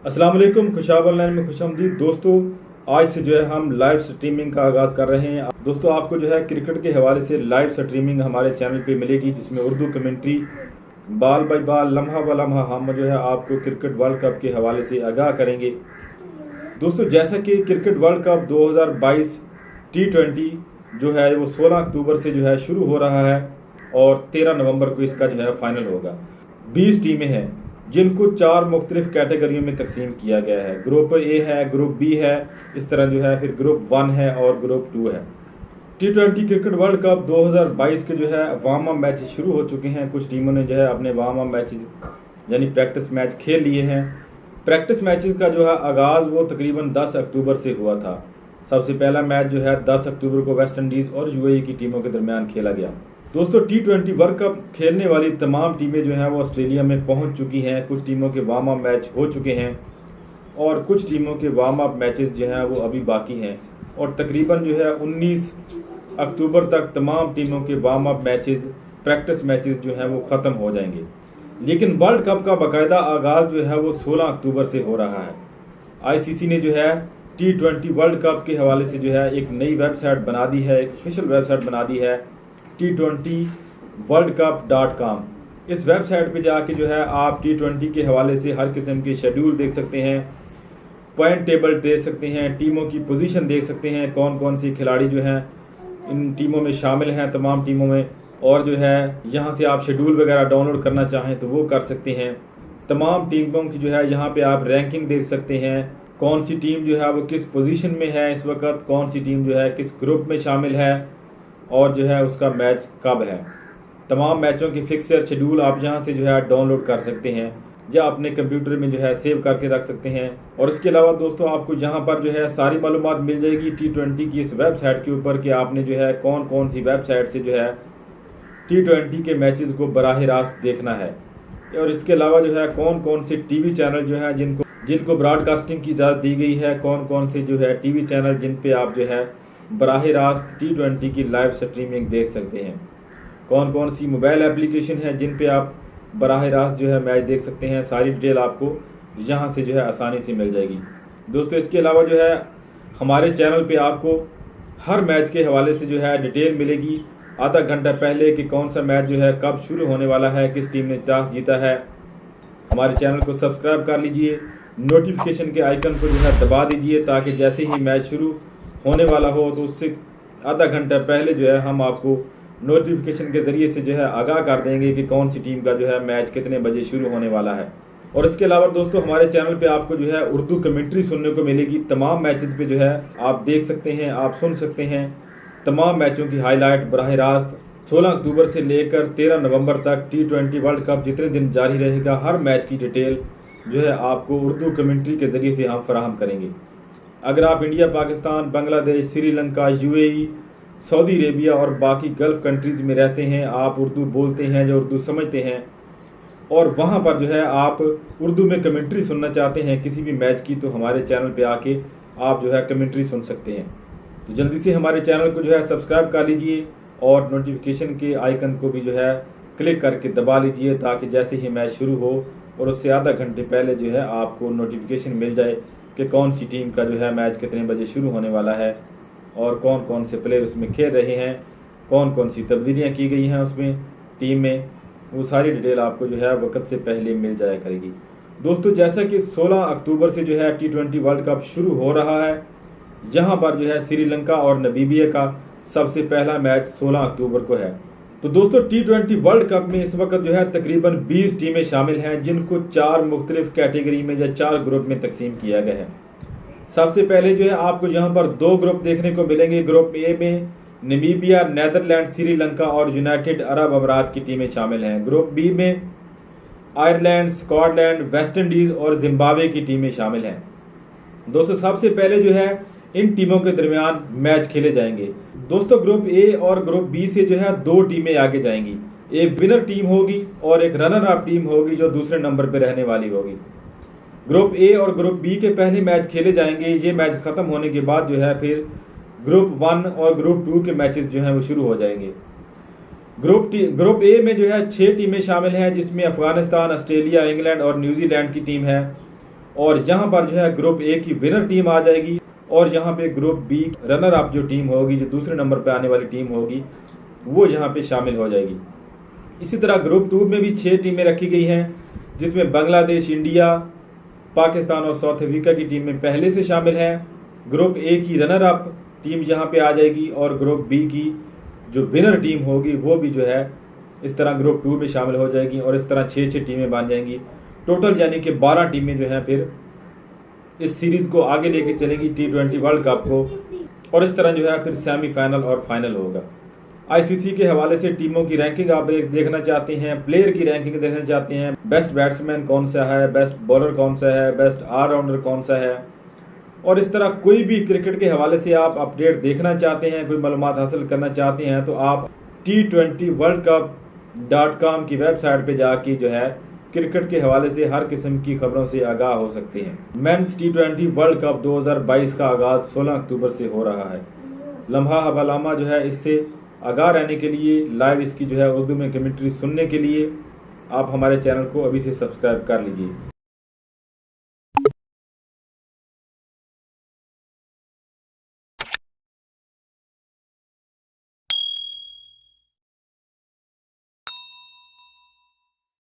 अस्सलाम वालेकुम। खुशाब ऑनलाइन में खुशामदीद दोस्तों। आज से जो है हम लाइव स्ट्रीमिंग का आगाज़ कर रहे हैं। दोस्तों आपको जो है क्रिकेट के हवाले से लाइव स्ट्रीमिंग हमारे चैनल पे मिलेगी, जिसमें उर्दू कमेंट्री बाल बाई बाल, लम्हा ब लम्हा हम जो है आपको क्रिकेट वर्ल्ड कप के हवाले से आगाह करेंगे। दोस्तों जैसा कि क्रिकेट वर्ल्ड कप 2022 T20 जो है वो 16 अक्टूबर से जो है शुरू हो रहा है और 13 नवंबर को इसका जो है फाइनल होगा। 20 टीमें हैं जिनको 4 मुख्तलिफ कैटेगरियों में तकसीम किया गया है। ग्रुप ए है, ग्रुप बी है, इस तरह जो है फिर ग्रुप 1 है और ग्रुप 2 है। T20 क्रिकेट वर्ल्ड कप 2022 के जो है वार्म अप मैच शुरू हो चुके हैं। कुछ टीमों ने जो है अपने वार्म अप मैच यानी प्रैक्टिस मैच खेल लिए हैं। प्रैक्टिस मैचेस का जो है आगाज़ वो तकरीबन 10 अक्टूबर से हुआ था। सबसे पहला मैच जो है 10 अक्टूबर को वेस्ट इंडीज़ और यूएई की टीमों के दरमियान खेला गया। दोस्तों T20 वर्ल्ड कप खेलने वाली तमाम टीमें जो हैं वो ऑस्ट्रेलिया में पहुंच चुकी हैं। कुछ टीमों के वार्म अप मैच हो चुके हैं और कुछ टीमों के वार्म अप मैचेस जो हैं वो अभी बाकी हैं और तकरीबन जो है 19 अक्टूबर तक तमाम टीमों के warm up matches, practice matches जो हैं वो ख़त्म हो जाएंगे। लेकिन वर्ल्ड कप का बाकायदा आगाज़ जो है वो 16 अक्टूबर से हो रहा है। आईसीसी ने जो है T20 वर्ल्ड कप के हवाले से जो है एक नई वेबसाइट बना दी है, एक ऑफिशियल वेबसाइट बना दी है T20worldcup.com। इस वेबसाइट पे जाके जो है आप T20 के हवाले से हर किस्म के शेड्यूल देख सकते हैं, पॉइंट टेबल देख सकते हैं, टीमों की पोजीशन देख सकते हैं, कौन कौन से खिलाड़ी जो हैं इन टीमों में शामिल हैं, तमाम टीमों में। और जो है यहाँ से आप शेड्यूल वगैरह डाउनलोड करना चाहें तो वो कर सकते हैं। तमाम टीमों की जो है यहाँ पे आप रैंकिंग देख सकते हैं, कौन सी टीम जो है वो किस पोजीशन में है इस वक्त, कौन सी टीम जो है किस ग्रुप में शामिल है और जो है उसका मैच कब है। तमाम मैचों की फिक्सर शेड्यूल आप यहाँ से जो है डाउनलोड कर सकते हैं या अपने कंप्यूटर में जो है सेव करके रख सकते हैं। और इसके अलावा दोस्तों आपको यहाँ पर जो है सारी मालूमात मिल जाएगी T20 की इस वेबसाइट के ऊपर कि आपने जो है कौन कौन सी वेबसाइट से जो है T20 के मैचेस को बराह रास्त देखना है। और इसके अलावा जो है कौन कौन से टीवी चैनल जो है जिनको ब्रॉडकास्टिंग की इजाज़त दी गई है, कौन कौन से जो है टीवी चैनल जिन पे आप जो है बराह रास्त T20 की लाइव स्ट्रीमिंग देख सकते हैं, कौन कौन सी मोबाइल एप्लीकेशन है जिन पे आप बराह रास्त जो है मैच देख सकते हैं। सारी डिटेल आपको यहाँ से जो है आसानी से मिल जाएगी। दोस्तों इसके अलावा जो है हमारे चैनल पे आपको हर मैच के हवाले से जो है डिटेल मिलेगी आधा घंटा पहले कि कौन सा मैच जो है कब शुरू होने वाला है, किस टीम ने टॉस जीता है। हमारे चैनल को सब्सक्राइब कर लीजिए, नोटिफिकेशन के आइकन को जो है दबा दीजिए ताकि जैसे ही मैच शुरू होने वाला हो तो उससे आधा घंटा पहले जो है हम आपको नोटिफिकेशन के ज़रिए से जो है आगाह कर देंगे कि कौन सी टीम का जो है मैच कितने बजे शुरू होने वाला है। और इसके अलावा दोस्तों हमारे चैनल पे आपको जो है उर्दू कमेंट्री सुनने को मिलेगी। तमाम मैचेस पे जो है आप देख सकते हैं, आप सुन सकते हैं तमाम मैचों की हाईलाइट बराह रास्त। 16 अक्टूबर से लेकर 13 नवंबर तक T20 वर्ल्ड कप जितने दिन जारी रहेगा हर मैच की डिटेल जो है आपको उर्दू कमेंट्री के ज़रिए से हम फराहम करेंगे। अगर आप India, Pakistan, Bangladesh, Sri Lanka, UAE, Saudi Arabia और बाकी गल्फ़ कंट्रीज़ में रहते हैं, आप उर्दू बोलते हैं या उर्दू समझते हैं और वहाँ पर जो है आप उर्दू में कमेंट्री सुनना चाहते हैं किसी भी मैच की, तो हमारे चैनल पे आके आप जो है कमेंट्री सुन सकते हैं। तो जल्दी से हमारे चैनल को जो है सब्सक्राइब कर लीजिए और नोटिफिकेशन के आइकन को भी जो है क्लिक करके दबा लीजिए ताकि जैसे ही मैच शुरू हो और उससे आधा घंटे पहले जो है आपको नोटिफिकेशन मिल जाए कि कौन सी टीम का जो है मैच कितने बजे शुरू होने वाला है और कौन कौन से प्लेयर उसमें खेल रहे हैं, कौन कौन सी तब्दीलियाँ की गई हैं उसमें टीम में, वो सारी डिटेल आपको जो है वक्त से पहले मिल जाया करेगी। दोस्तों जैसा कि 16 अक्टूबर से जो है T20 वर्ल्ड कप शुरू हो रहा है, यहाँ पर जो है श्रीलंका और नमीबिया का सबसे पहला मैच 16 अक्टूबर को है। तो दोस्तों T20 वर्ल्ड कप में इस वक्त जो है तकरीबन 20 टीमें शामिल हैं जिनको 4 मुख्तलिफ कैटेगरी में या 4 ग्रुप में तकसीम किया गया है। सबसे पहले जो है आपको यहाँ पर 2 ग्रुप देखने को मिलेंगे। ग्रुप ए में नमीबिया, नेदरलैंड, श्रीलंका और यूनाइटेड अरब अमीरात की टीमें शामिल हैं। ग्रुप बी में आयरलैंड, स्कॉटलैंड, वेस्ट इंडीज़ और जिम्बाब्वे की टीमें शामिल हैं। दोस्तों सबसे पहले जो है इन टीमों के दरमियान मैच खेले जाएंगे। दोस्तों ग्रुप ए और ग्रुप बी से जो है 2 टीमें आगे जाएंगी। एक विनर टीम होगी और एक रनर अप टीम होगी जो दूसरे नंबर पर रहने वाली होगी। ग्रुप ए और ग्रुप बी के पहले मैच खेले जाएंगे। ये मैच ख़त्म होने के बाद जो है फिर ग्रुप 1 और ग्रुप 2 के मैचेस जो हैं वो शुरू हो जाएंगे। ग्रुप ए में जो है 6 टीमें शामिल हैं जिसमें अफगानिस्तान, ऑस्ट्रेलिया, इंग्लैंड और न्यूजीलैंड की टीम है। और यहाँ पर जो है ग्रुप ए की विनर टीम आ जाएगी और यहाँ पे ग्रुप बी रनर अप जो टीम होगी, जो दूसरे नंबर पे आने वाली टीम होगी, वो यहाँ पे शामिल हो जाएगी। इसी तरह ग्रुप 2 में भी 6 टीमें रखी गई हैं, जिसमें बांग्लादेश, इंडिया, पाकिस्तान और साउथ अफ्रीका की टीमें पहले से शामिल हैं। ग्रुप ए की रनर अप टीम यहाँ पे आ जाएगी और ग्रुप बी की जो विनर टीम होगी वो भी जो है इस तरह ग्रुप 2 में शामिल हो जाएगी और इस तरह 6-6 टीमें बन जाएंगी। टोटल यानी कि 12 टीमें जो हैं फिर इस सीरीज़ को आगे लेके चलेंगी T20 वर्ल्ड कप को, और इस तरह जो है फिर सेमीफाइनल और फाइनल होगा। आईसीसी के हवाले से टीमों की रैंकिंग आप देखना चाहते हैं, प्लेयर की रैंकिंग देखना चाहते हैं, बेस्ट बैट्समैन कौन सा है, बेस्ट बॉलर कौन सा है, बेस्ट ऑलराउंडर कौन सा है, और इस तरह कोई भी क्रिकेट के हवाले से आप अपडेट देखना चाहते हैं, कोई मालूमात हासिल करना चाहते हैं, तो आप T20worldcup.com की वेबसाइट पे जाके जो है क्रिकेट के हवाले से हर किस्म की खबरों से आगाह हो सकते हैं। मेंस T20 वर्ल्ड कप 2022 का आगाज़ 16 अक्टूबर से हो रहा है। लम्हा हवालामा जो है इससे आगाह रहने के लिए, लाइव इसकी जो है उर्दू में कमेंट्री सुनने के लिए आप हमारे चैनल को अभी से सब्सक्राइब कर लीजिए।